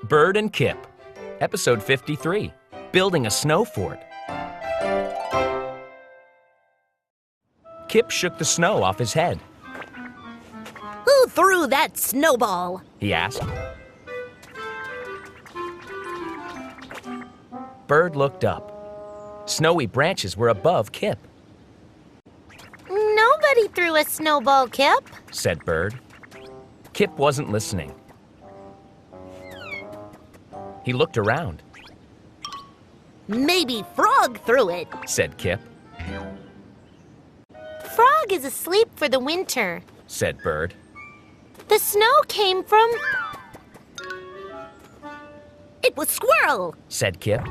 Bird and Kip, Episode 53, Building a Snow Fort. Kip shook the snow off his head. Who threw that snowball? He asked. Bird looked up. Snowy branches were above Kip. Nobody threw a snowball, Kip, said Bird. Kip wasn't listening. He looked around. Maybe Frog threw it, said Kip. Frog is asleep for the winter, said Bird. The snow came from... It was Squirrel, said Kip.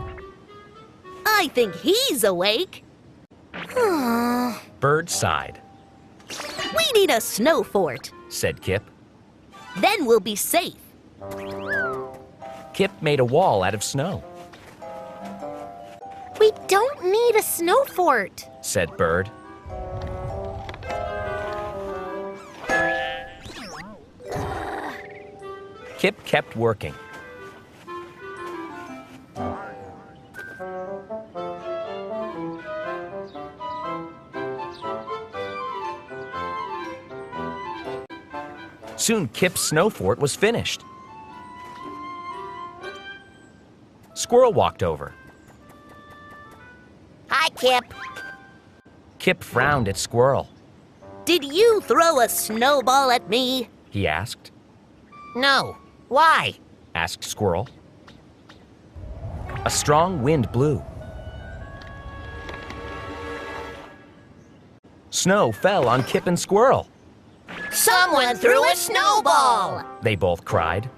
I think he's awake. Bird sighed. We need a snow fort, said Kip. Then we'll be safe. Kip made a wall out of snow. We don't need a snow fort, said Bird. Kip kept working. Soon Kip's snow fort was finished. Squirrel walked over. Hi, Kip. Kip frowned at Squirrel. Did you throw a snowball at me? He asked. No. Why? Asked Squirrel. A strong wind blew. Snow fell on Kip and Squirrel. Someone threw a snowball! They both cried.